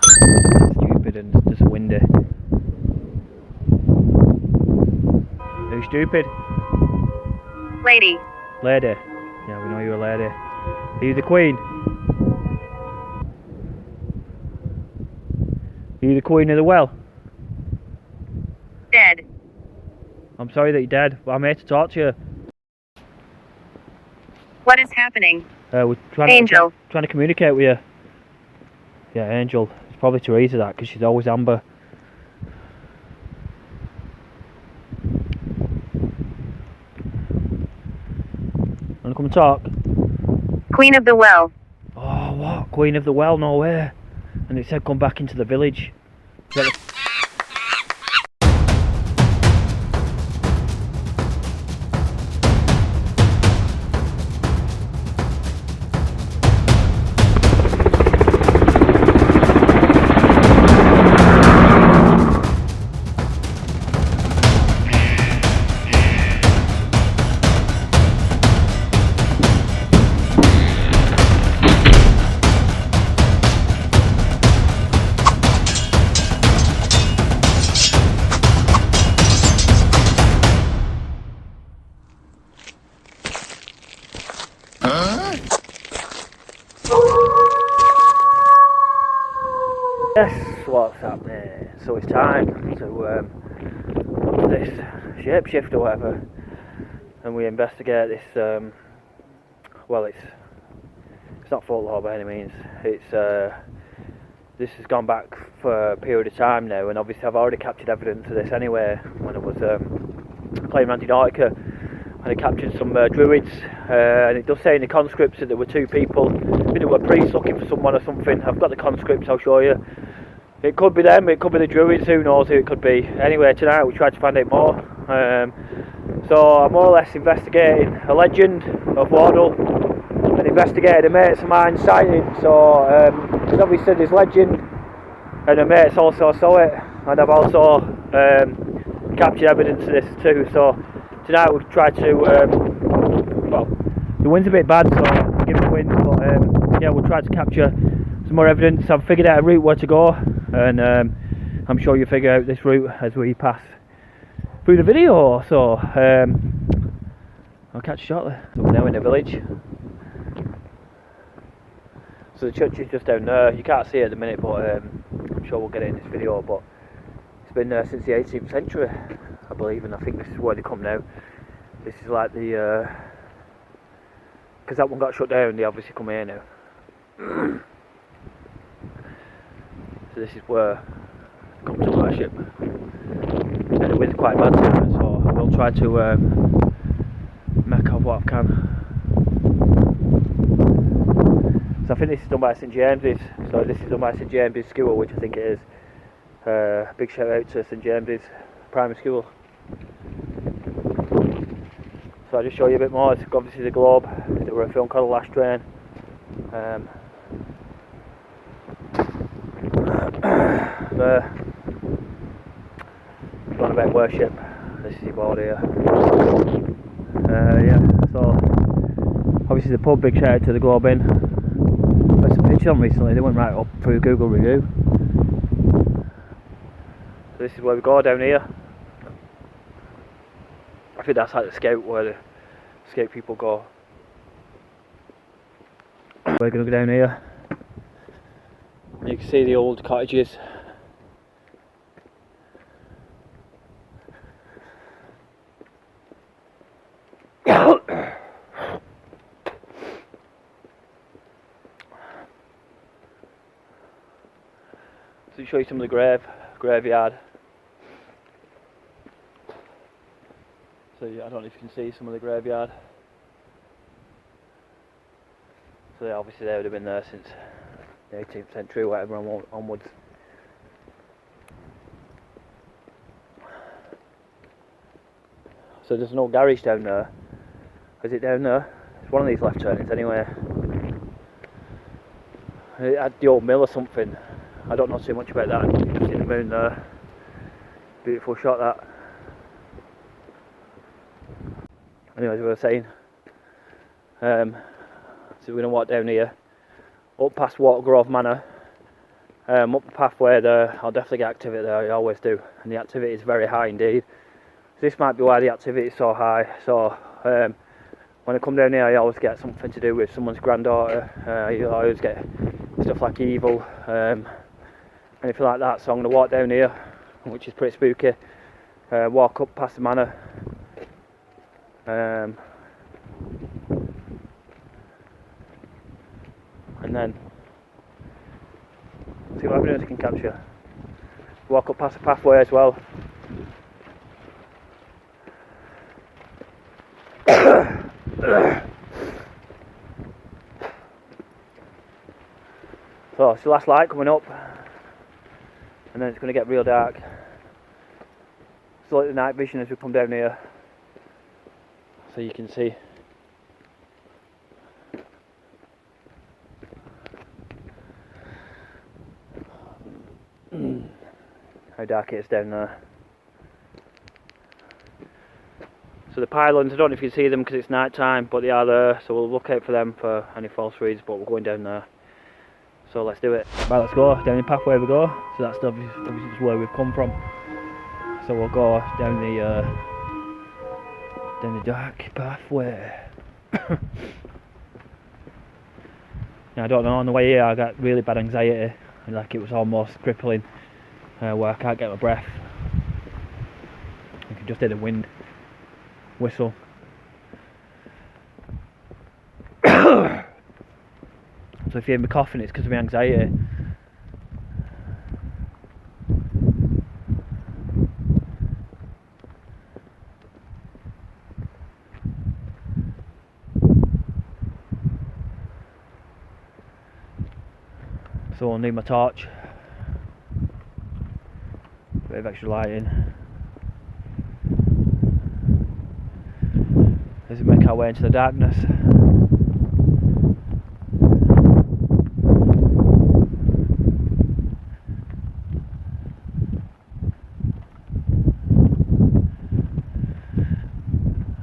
Stupid and just windy. Are you stupid? Lady. Lady. Yeah, we know you're a lady. Are you the queen? Are you the queen of the well? Dead. I'm sorry that you're dead, but I'm here to talk to you. What is happening? We're trying to communicate with you. Yeah, Angel. It's probably Teresa that, because she's always amber. Wanna come and talk? Queen of the well. Oh, what? Queen of the well? No way. And it said come back into the village. Yes, what's happening? So it's time to look at this shapeshift or whatever, and we investigate this. Well, it's not folklore by any means. It's this has gone back for a period of time now, and obviously I've already captured evidence of this anyway when I was playing Antarctica, and I captured some druids, and it does say in the conscripts that there were two people. I think there were priests looking for someone or something. I've got the conscripts, I'll show you. It could be them, it could be the druids, who knows who it could be. Anyway, tonight we tried to find out more. So I'm more or less investigating a legend of Wardle, and investigated a mate's of mine sighting. So there's obviously this legend, and a mate's also saw it, and I've also captured evidence of this too. So tonight we've tried to, well, the wind's a bit bad, so forgive the wind, but yeah, we'll try to capture some more evidence. I've figured out a route where to go, and I'm sure you'll figure out this route as we pass through the video. So I'll catch you shortly. So we're now in the village. So the church is just down there. You can't see it at the minute, but I'm sure we'll get it in this video. But it's been there since the 18th century, I believe, and I think this is where they come now. This is like the because that one got shut down. They obviously come here now. So this is where they come to worship. And the wind's quite bad tonight, so I will try to make of what I can. So I think this is done by St James's. So this is done by St James's School, which I think it is. Big shout out to St James's Primary School. So I'll just show you a bit more. It's obviously the globe. There were a film called The Last Train. Going about worship. This is your board here. Yeah, so obviously the pub, big shout out to the Globe Inn. Put some pictures on recently, they went right up through Google review. So this is where we go down here. I think that's like the scout, where the scout people go. We're going to go down here. You can see the old cottages. So I'll show you some of the graveyard. So yeah, I don't know if you can see some of the graveyard. So yeah, obviously they would have been there since the 18th century or whatever onwards. So there's no garage down there. Is it down there? It's one of these left turnings anyway. It had the old mill or something. I don't know too much about that. You can see the moon there. Beautiful shot that. Anyways, we were saying, so we're going to walk down here, up past Watergrove Manor, up the pathway there, I'll definitely get activity there, I always do, and the activity is very high indeed. So this might be why the activity is so high. So when I come down here, I always get something to do with someone's granddaughter. I always get stuff like evil, anything like that. So I'm going to walk down here, which is pretty spooky, walk up past the manor, and then see what evidence I can capture. Walk up past the pathway as well. So it's the last light coming up, and then it's going to get real dark. So like the night vision as we come down here, so you can see. How dark it is down there. So the pylons, I don't know if you can see them because it's night time, but they are there, so we'll look out for them for any false reads, but we're going down there. So let's do it. Right, let's go. Down the pathway we go. So that's obviously just where we've come from. So we'll go down the dark pathway. Now, I don't know, on the way here I got really bad anxiety, like it was almost crippling, where I can't get my breath. You can just hear the wind whistle. So if you hear me coughing, it's because of my anxiety. So I'll need my torch, a bit of extra lighting, as we make our way into the darkness.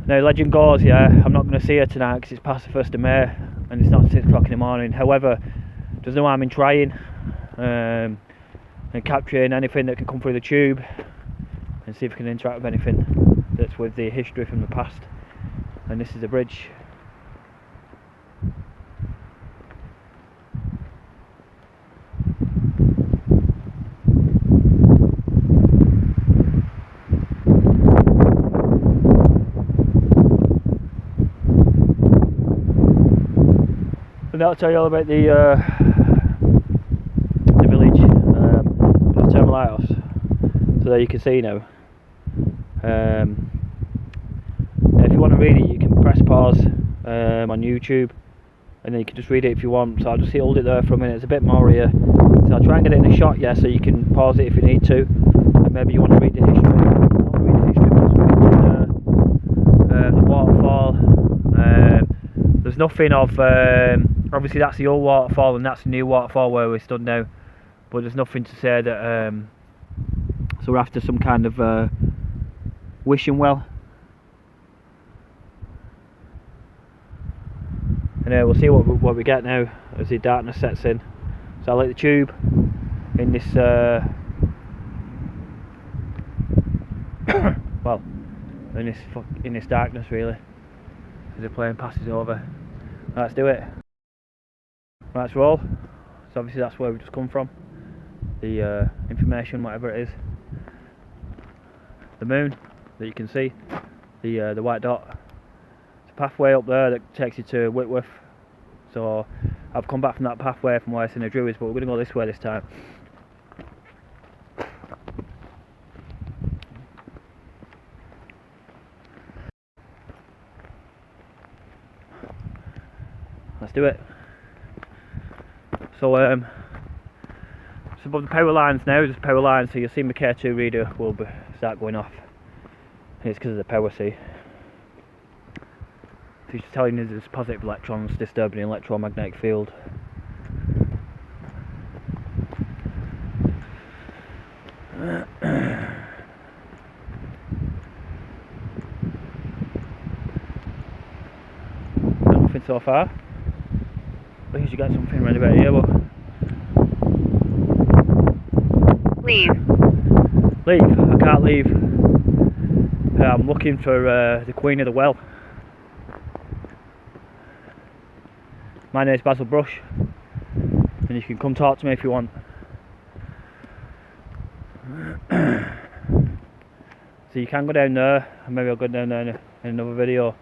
Now legend goes, yeah, I'm not going to see her tonight because it's past the 1st of May and it's not 6 o'clock in the morning. However, there's no harm in trying and capturing anything that can come through the tube and see if we can interact with anything that's with the history from the past. And this is the bridge. And that'll tell you all about the village, the Thermal Lighthouse. So there you can see now. If you want to read it, you can press pause on YouTube, and then you can just read it if you want. So I'll just hold it there for a minute. It's a bit more here, so I'll try and get it in a shot, yeah. So you can pause it if you need to, and maybe you want to read the history. The waterfall. There's nothing of. Obviously that's the old waterfall and that's the new waterfall where we stood now, but there's nothing to say that so we're after some kind of wishing well. And we'll see what we get now as the darkness sets in. So I like the tube in this well, in this darkness really, as the plane passes over. Right, let's do it. Right, let's roll. So obviously that's where we've just come from. The information, whatever it is. The moon that you can see. The white dot. It's a pathway up there that takes you to Whitworth. So I've come back from that pathway from where I seen the Druids, but we're going to go this way this time. Let's do it. So it's above the power lines now, there's power lines, so you'll see my K2 reader will start going off. And it's because of the power, see. So it's telling us there's positive electrons disturbing the electromagnetic field. Nothing so far. I think you got something right about here, but Leave. Leave? I can't leave. I'm looking for the Queen of the Well. My name's Basil Brush, and you can come talk to me if you want. So you can go down there, and maybe I'll go down there in another video.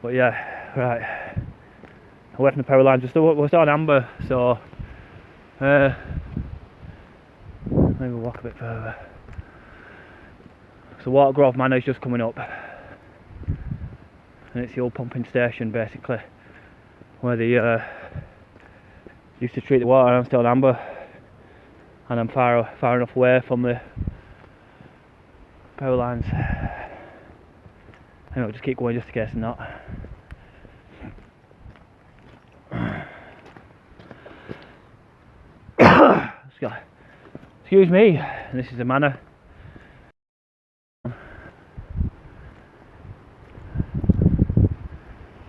But yeah, right. Away from the power lines, we're still on amber, so maybe we'll walk a bit further. So Water Grove Manor is just coming up, and it's the old pumping station basically, where they used to treat the water. I'm still on amber, and I'm far enough away from the power lines. Anyway, I'll just keep going just in case I'm not. Excuse me, and this is the manor.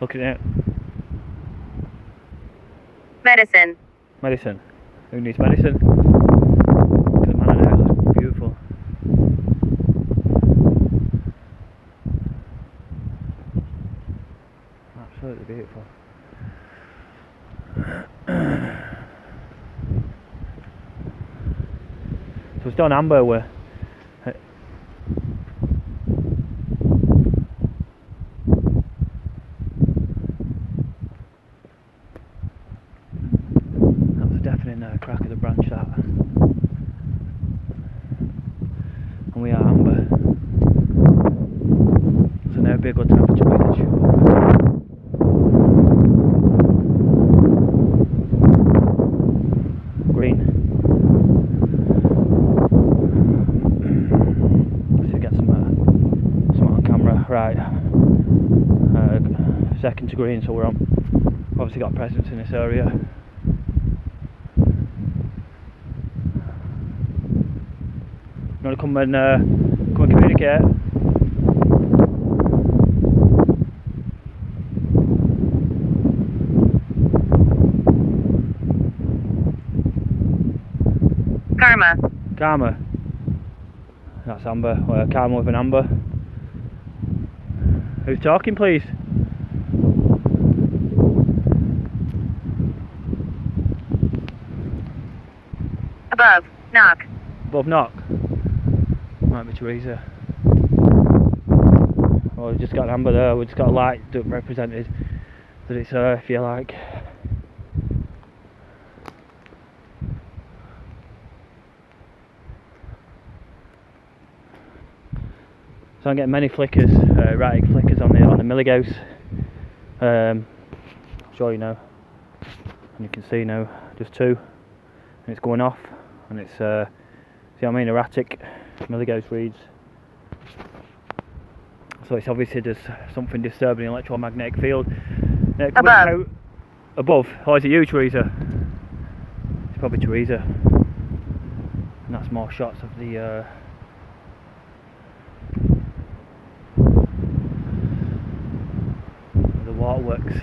Look at it. Medicine. Medicine. Who needs medicine? Look at the manor there, it looks beautiful. Absolutely beautiful. So it's done amber where that was a definite crack of the branch, that. And we are amber. So now would be a good time for trees to show up. Green. Right, second to green, so we're on. Obviously got a presence in this area. You want to come and communicate? Karma. Karma. That's amber. Karma with an amber. Who's talking, please? Above. Knock. Above knock. Might be Teresa. Oh, we've just got an amber there. We've just got a light that represented that it's her, if you like. So I'm getting many flickers, erratic flickers on the milligauss. I'll show you now, and you can see now just two, and it's going off, and it's see what I mean, erratic milligauss reads. So it's obviously there's something disturbing the electromagnetic field. Above. Above. Oh, is it you, Teresa? It's probably Teresa. And that's more shots of the waterworks.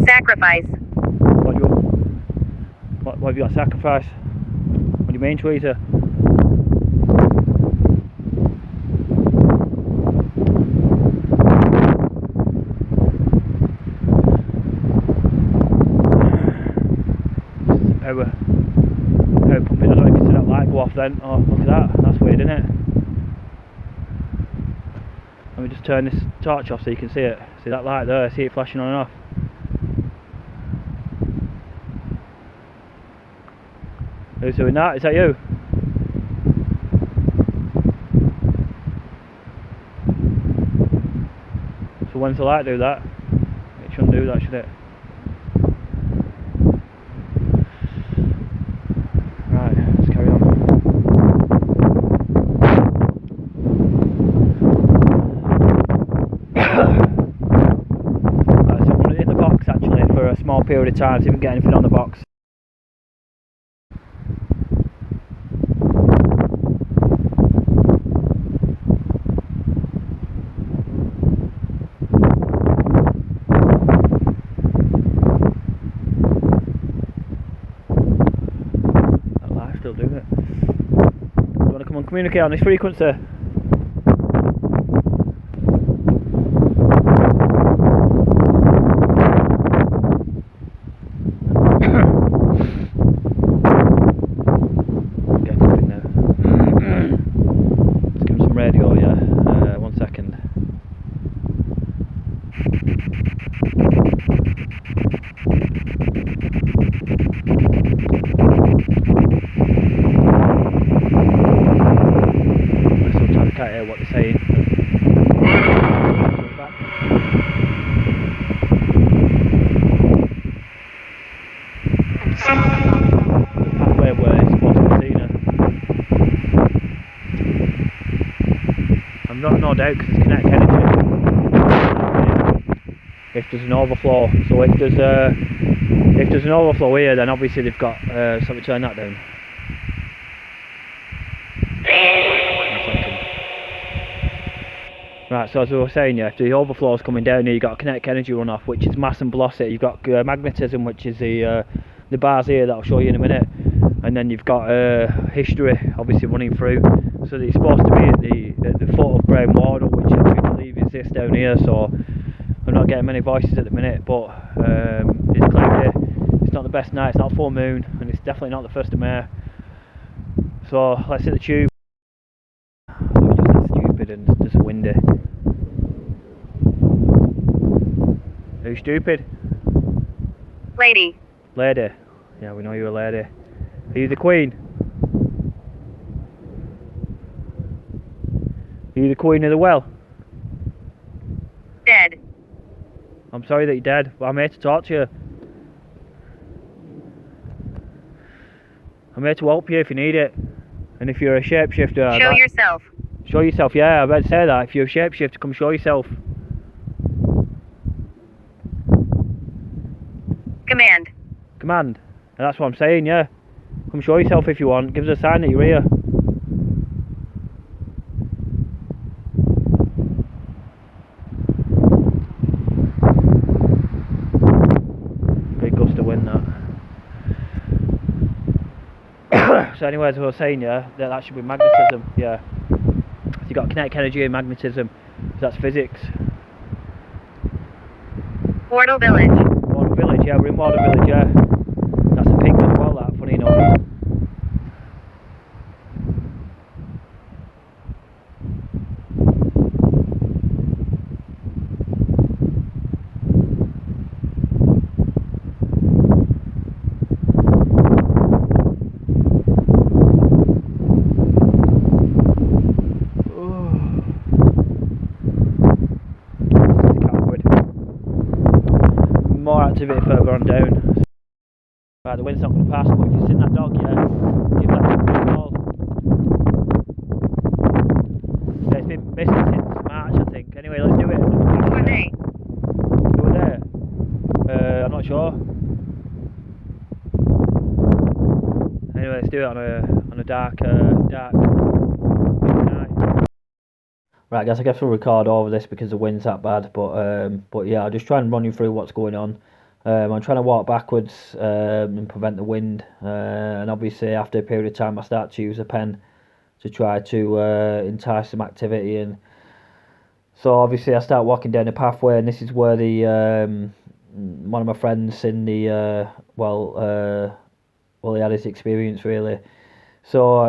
Sacrifice. What have you got? Sacrifice? What do you mean, Teresa? Power pumping. I don't know if you see that light go off then. Oh, look at that. That's weird, isn't it? Let me just turn this torch off so you can see it. See that light there? See it flashing on and off? Who's doing that? Is that you? So when's the light do that? It shouldn't do that, should it? Right, let's carry on. Right, so I'm going to hit the box actually for a small period of time, see if we can get anything on the box. still doing it. You want to come and communicate on this frequency? Get nothing now. Let's give him some radio, yeah. 1 second. Sometimes I can't hear what they're saying. Pathway where it's supposed to be seen. I'm not no doubt because it's kinetic energy. If there's an overflow, so if there's an overflow here, then obviously they've got. So let me turn that down. Right, so as I was saying, yeah, if the overflow is coming down here, you've got kinetic energy runoff, which is mass and velocity. You've got magnetism, which is the bars here that I'll show you in a minute, and then you've got history, obviously running through. So it's supposed to be at the foot of Wardle, which we believe is this down here. So I'm not getting many voices at the minute, but it's cloudy. It's not the best night. It's not full moon, and it's definitely not the 1st of May. So let's hit the tube. It's just stupid and it's just windy. Who's stupid? Lady. Lady. Yeah, we know you're a lady. Are you the queen? Are you the queen of the well? Dead. I'm sorry that you're dead, but I'm here to talk to you. I'm here to help you if you need it. And if you're a shapeshifter... Show yourself. Show yourself, yeah, I better say that. If you're a shapeshifter, come show yourself. Command. Command. And that's what I'm saying, yeah. Come show yourself if you want. Give us a sign that you're here. Big gust of wind, that. So anyway, as I was saying, yeah, that should be magnetism, yeah. So you've got kinetic energy and magnetism. So that's physics. Wardle Village. Wardle Village, yeah, we're in Wardle Village, yeah. That's a pig as well, that, funny enough. More activity further on down. Right, the wind's not going to pass, but if you've seen that dog, yeah, give that dog a call. Yeah, it's been missing since March, I think. Anyway, let's do it. Who are they? Who are there? I'm not sure. Anyway, let's do it on a dark night. Right, guys, I guess we'll record over this because the wind's that bad, but yeah, I'll just try and run you through what's going on. I'm trying to walk backwards and prevent the wind, and obviously after a period of time I start to use a pen to try to entice some activity, and so obviously I start walking down the pathway, and this is where the one of my friends in the he had his experience really. So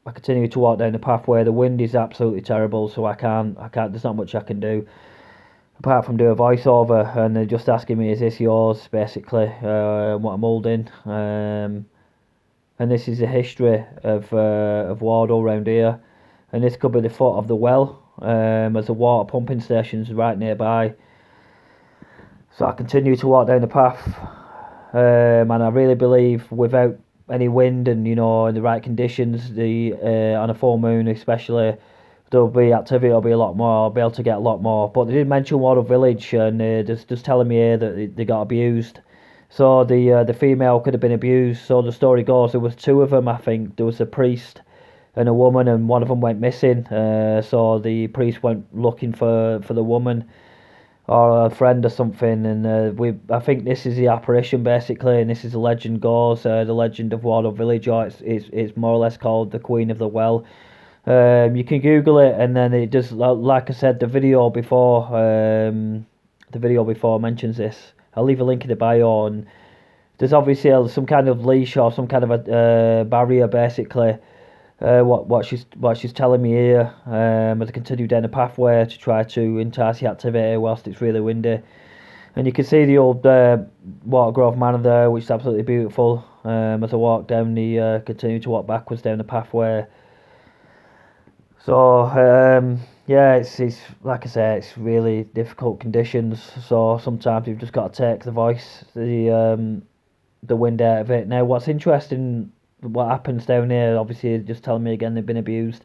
I continue to walk down the pathway. The wind is absolutely terrible, so I can't. There's not much I can do apart from do a voiceover, and they're just asking me, "Is this yours?" Basically, what I'm holding. And this is the history of Wardle around here, and this could be the foot of the well. There's a water pumping stations right nearby. So I continue to walk down the path, and I really believe without any wind and in the right conditions, on a full moon especially, there'll be activity. There'll be a lot more. I'll be able to get a lot more. But they did mention Wardle Village, and just telling me here that they got abused. So the female could have been abused. So the story goes, there was two of them. I think there was a priest and a woman, and one of them went missing. So the priest went looking for the woman. or a friend or something, and I think this is the apparition basically, and this is the legend goes, the legend of Wardle Village, or it's more or less called the Queen of the Well. You can Google it, and then it does, like I said, the video before mentions this. I'll leave a link in the bio, and there's obviously some kind of leash or some kind of a barrier basically. What she's telling me here, as I continue down the pathway to try to entice the activity whilst it's really windy, and you can see the old Water Grove Manor there, which is absolutely beautiful. As I walk down continue to walk backwards down the pathway. So yeah, it's like I say, it's really difficult conditions. So sometimes you've just got to take the voice, the wind out of it. Now, what's interesting, what happens down here, obviously, just telling me again they've been abused,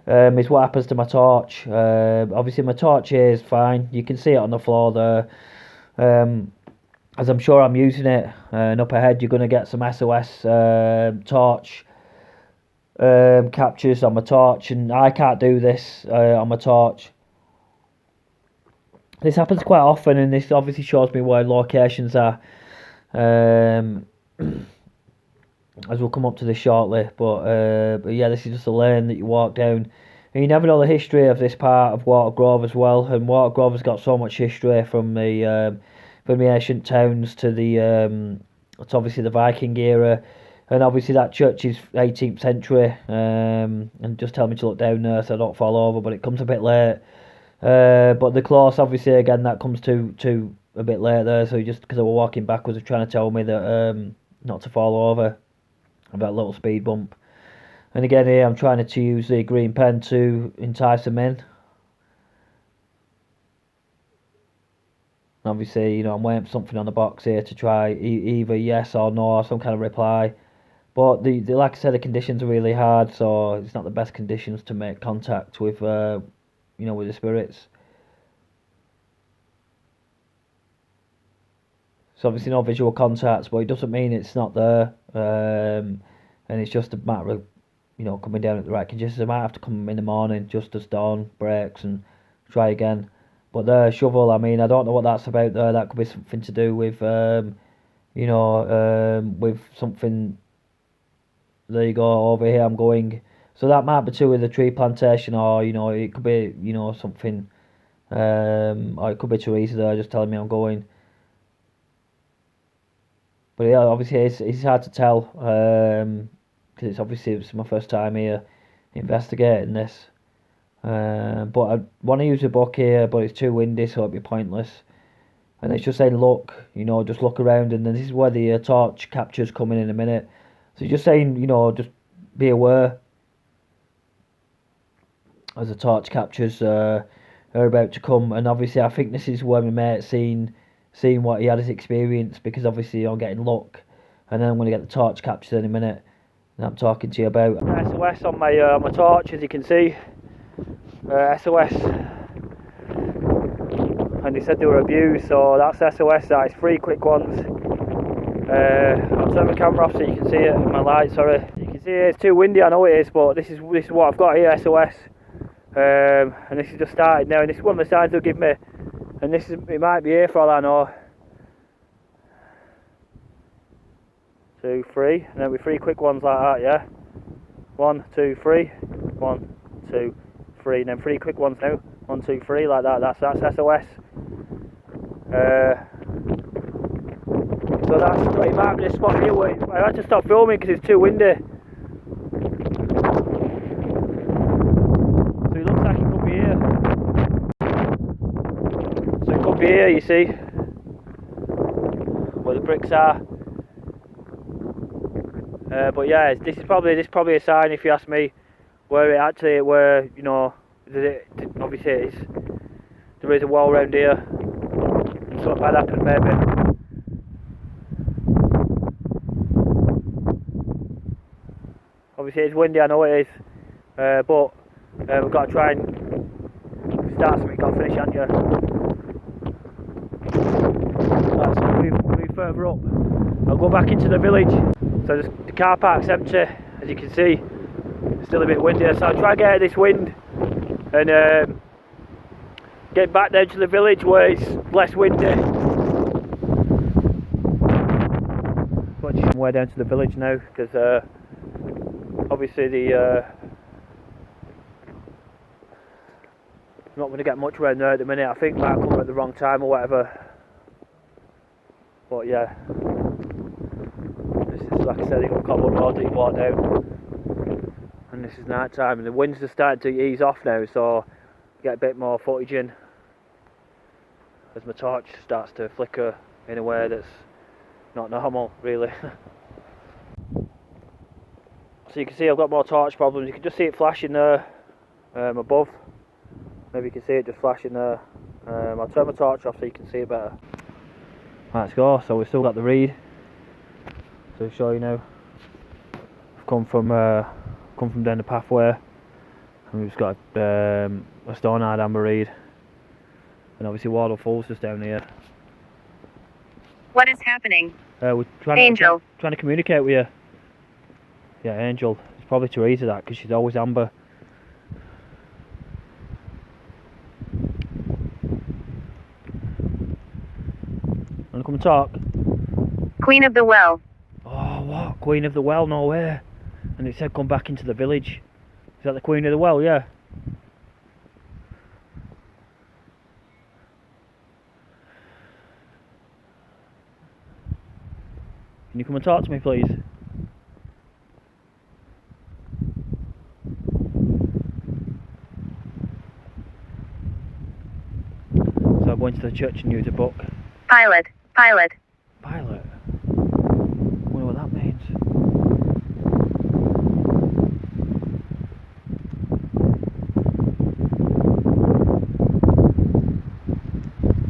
is what happens to my torch. Obviously, my torch here is fine. You can see it on the floor there. As I'm sure I'm using it, and up ahead you're going to get some SOS torch captures on my torch, and I can't do this on my torch. This happens quite often, and this obviously shows me where locations are. As we'll come up to this shortly, but yeah, this is just a lane that you walk down, and you never know the history of this part of Water Grove as well. And Water Grove has got so much history from the ancient towns to it's obviously the Viking era, and obviously that church is 18th century. And just tell me to look down there so I don't fall over, but it comes a bit late. But the close, obviously, again, that comes to a bit late there. So just because I was walking backwards, they're trying to tell me that not to fall over. About a little speed bump. And again here I'm trying to use the green pen to entice them in. Obviously, I'm waiting for something on the box here to try either yes or no, or some kind of reply. But the like I said, the conditions are really hard, so it's not the best conditions to make contact with with the spirits. So obviously no visual contacts, but it doesn't mean it's not there. And it's just a matter of, coming down at the right conditions. I might have to come in the morning just as dawn breaks and try again. But the shovel, I mean, I don't know what that's about there. That could be something to do with, with something. There you go, over here I'm going. So that might be to with the tree plantation, or, it could be, something, or it could be Teresa there just telling me I'm going. But yeah, obviously it's hard to tell, because it's my first time here investigating this. But I want to use a book here, but it's too windy, so it'd be pointless. And it's just saying look, just look around, and then this is where the torch captures come in a minute. So just saying, just be aware as the torch captures are about to come. And obviously I think this is where my mate's seen what he had his experience, because obviously I'm getting luck, and then I'm going to get the torch captured in a minute that I'm talking to you about. SOS on my torch, as you can see. SOS, and they said they were abused, so that's SOS. That is 3 quick ones. I'll turn my camera off so you can see it. My light, sorry. You can see it's too windy. I know it is, but this is what I've got here. SOS, and this is just started now, and this is one of the signs they'll give me. And it might be here for all I know. 2, 3, and then with 3 quick ones like that, yeah. 1, 2, 3, 1, 2, 3, and then 3 quick ones now. 1, 2, 3, like that. That's SOS. So it might be this spot here. I had to stop filming because it's too windy. So it looks like it could be here. So it could be here, you see, where the bricks are. But yeah, this is probably a sign, if you ask me, where obviously there is a wall around here, and something bad happened maybe. Obviously it's windy, I know it is, but we've got to try and start something, got to finish, haven't you? Right, so move further up. I'll go back into the village. So the car park's empty, as you can see. It's still a bit windy, so I'll try and get out of this wind and Get back down to the village where it's less windy. Watching way down to the village now because obviously the not going to get much around there at the minute. I think might come at the wrong time or whatever. But yeah, this is like I said, you got cobbled roads that you walk down, and this is night time, and the winds are starting to ease off now, so get a bit more footage in as my torch starts to flicker in a way that's not normal, really. So you can see I've got more torch problems. You can just see it flashing there above. Maybe you can see it just flashing there. I'll turn my torch off so you can see it better. Right, let's go. So we've still got the reed. So I'll show you now. I've come from down the pathway, and we've just got a stone-hard amber reed, and obviously Wardle Falls just down here. What is happening? We're trying to communicate with you. Yeah, Angel. It's probably Teresa that, because she's always amber. Wanna come and talk? Queen of the Well. Oh, what? Queen of the Well? No way. And it said come back into the village. Is that the Queen of the Well? Yeah. Can you come and talk to me, please? So I went to the church and used a book. Pilot. Pilot? Wonder what that means.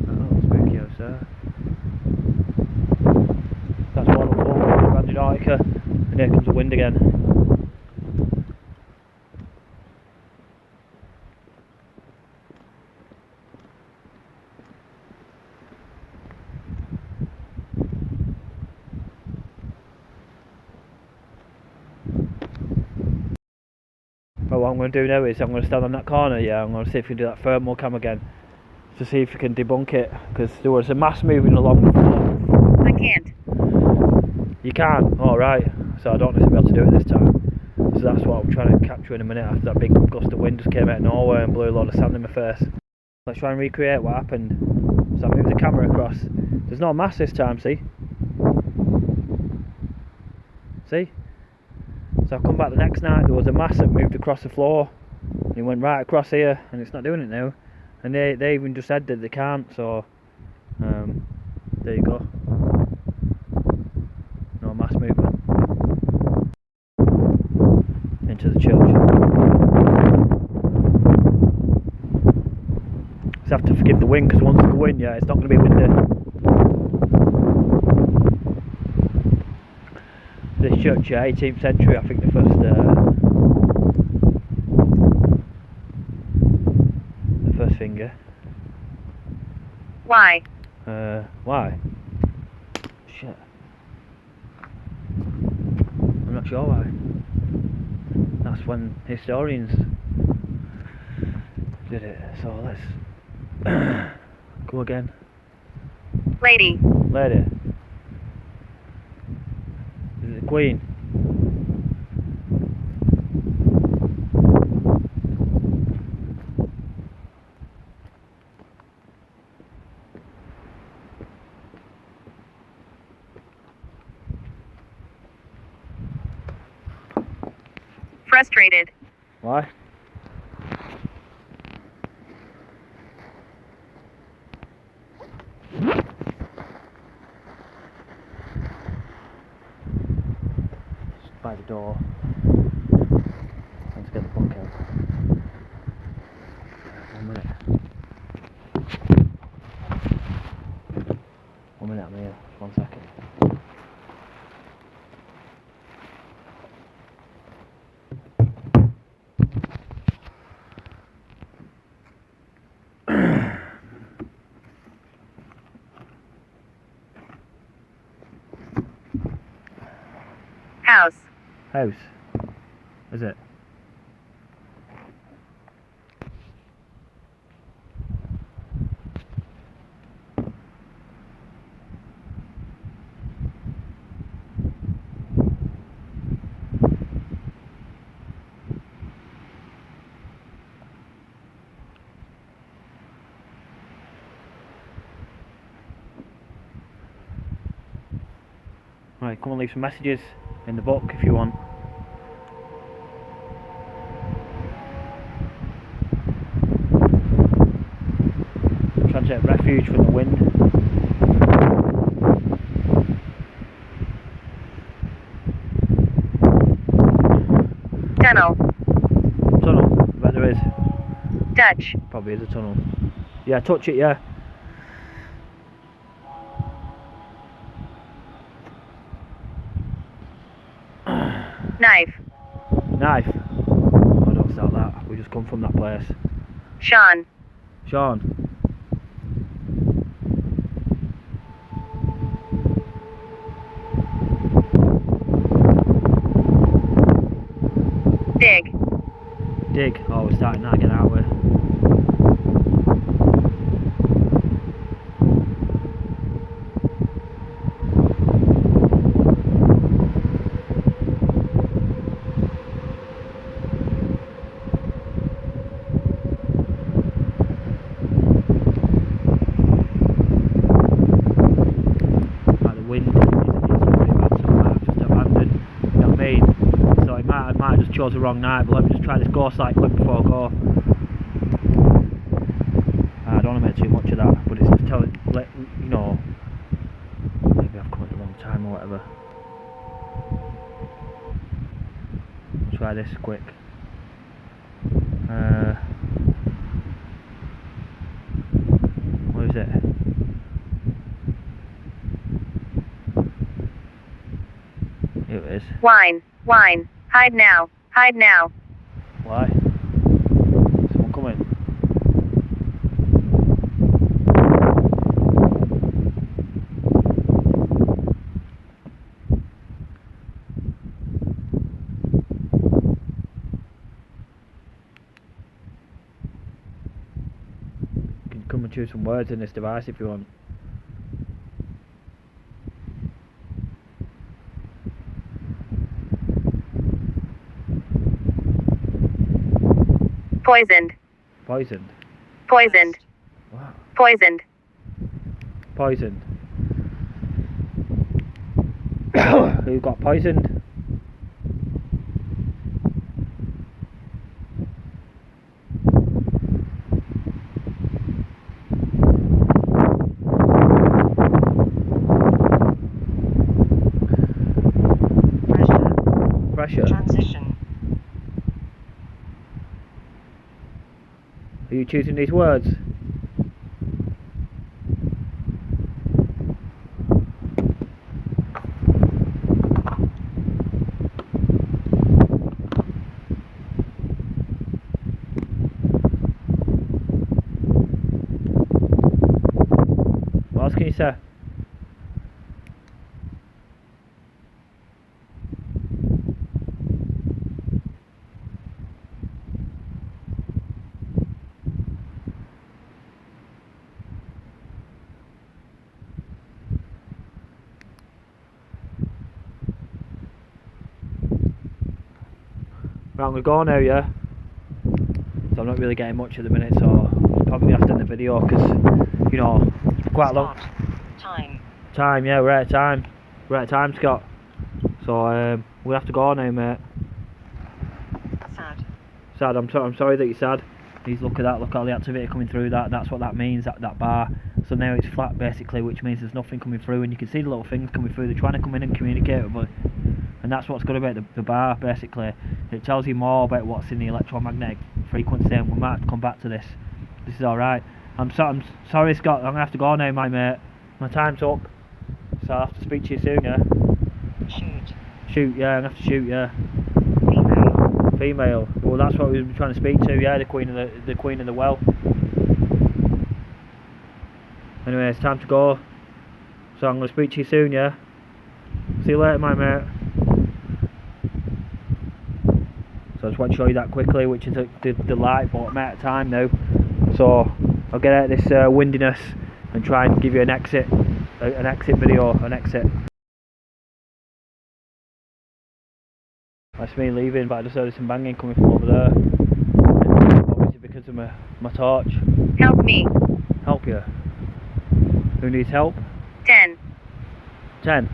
Oh, spooky house there. That's Wardle Falls, Antarctica, and here comes the wind again. Well, what I'm going to do now is I'm going to stand on that corner, yeah, I'm going to see if we can do that thermal cam again, to see if we can debunk it, because there was a mass moving along before. I can't. You can't? Alright, so I don't know if I'll be able to do it this time. So that's what I'm trying to capture in a minute after that big gust of wind just came out of nowhere and blew a load of sand in my face. Let's try and recreate what happened. So I moved the camera across. There's no mass this time, see? See? So I come back the next night, there was a mass that moved across the floor, and it went right across here, and it's not doing it now. And they even just said that they can't, so there you go. No mass movement into the church. Just have to forgive the wind, because once it's wind, yeah, it's not going to be windy. This church, yeah, 18th century, I think the first finger. Why? Why? Shit. I'm not sure why. That's when historians did it, so let's go again. Lady. Lady. Is it the Queen? Frustrated. Why? By the door. Let's get the book out. 1 minute. 1 minute, I'm here. 1 second. House. House. Is it? Right, come and leave some messages in the book if you want. Trying to take refuge from the wind. Tunnel. Tunnel, I bet there is. Dutch. Probably is a tunnel. Yeah, touch it, yeah. Knife. Knife. Oh, don't start that. We just come from that place. Sean. Sean. Dig. Dig. Oh, we're starting that again, aren't we? Like the wind is pretty bad, so I might have just abandoned. You know what I mean? So I might have just chose the wrong night, but let me just try this ghost light quick before I go. I don't want to make too much of that, but it's just telling, you know, maybe I've come at the wrong time or whatever. Try this quick. What is it? Here it is. Wine. Wine. Hide now. Hide now. Why? Someone coming? You can come and choose some words in this device if you want. Poisoned. Poisoned. Poisoned. What? Poisoned. Poisoned. Who got poisoned? Pressure. Transition. Are you choosing these words? What else can you say? Right, I'm going to go now, yeah? So I'm not really getting much at the minute, so I'll probably have to end the video because, you know, it's quite a long Time. time, yeah, we're out of time. We're out of time, Scott. So we'll have to go now, mate. Sad. Sad, I'm sorry that you're sad. Please look at that, look at all the activity coming through that, that's what that means, that bar. So now it's flat basically, which means there's nothing coming through, and you can see the little things coming through. They're trying to come in and communicate with us. And that's what's good about the bar basically. It tells you more about what's in the electromagnetic frequency, and we might have to come back to this. This is alright. I'm sorry, Scott, I'm going to have to go now, my mate. My time's up. So I'll have to speak to you soon, yeah? Shoot. Shoot, yeah, I'm going to have to shoot, yeah. Female. Female. Well, that's what we were trying to speak to, yeah, the queen of the well. Anyway, it's time to go. So I'm going to speak to you soon, yeah? See you later, my mate. So I just want to show you that quickly, which is the light, but I'm out of time now. So I'll get out of this windiness and try and give you an exit video. That's me leaving, but I just heard some banging coming from over there. Obviously because of my torch. Help me. Help you? Who needs help? 10. 10.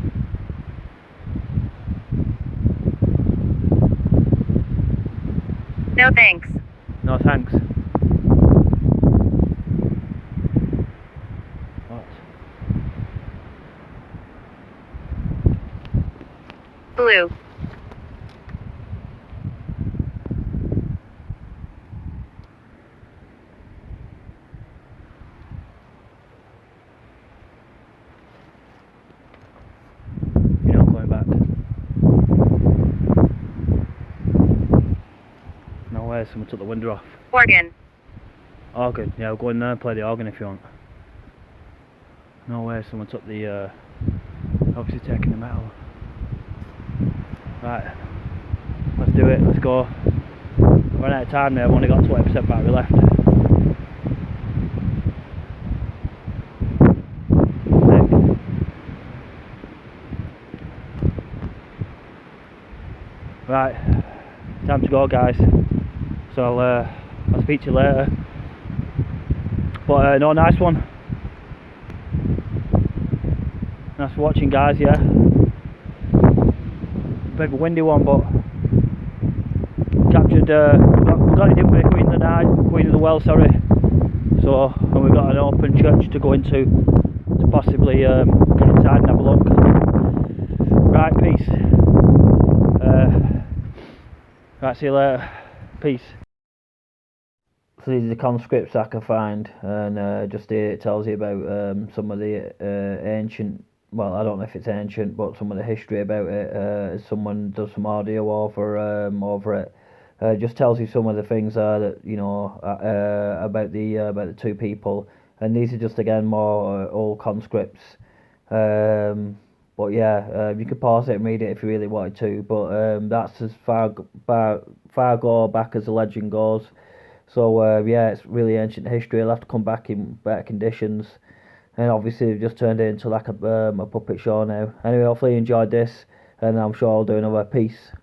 No thanks. No thanks. What? Blue. You're not coming back. No way, someone took the window off. Organ. Organ, yeah, we'll go in there and play the organ if you want. No way, someone took the, obviously taking the metal. Right, let's do it, let's go. Run out of time now, I've only got 20% battery left. Right, time to go guys. So I'll speak to you later. But no, nice one. Nice for watching guys, yeah. Bit of a windy one, but captured, we got it, didn't we? Queen of the night, Queen of the well, sorry. So, and we've got an open church to go into, to possibly get inside and have a look. Right, peace. Right, see you later. Peace. So these are the conscripts I can find, and just here it tells you about some of the ancient, well, I don't know if it's ancient, but some of the history about it. Someone does some audio over it. Just tells you some of the things that you know about the two people, and these are just again more old conscripts. But yeah, you could pause it and read it if you really wanted to. But that's as far go back as the legend goes. So yeah, it's really ancient history. It'll have to come back in better conditions. And obviously they've just turned it into like a puppet show now. Anyway, hopefully you enjoyed this, and I'm sure I'll do another piece.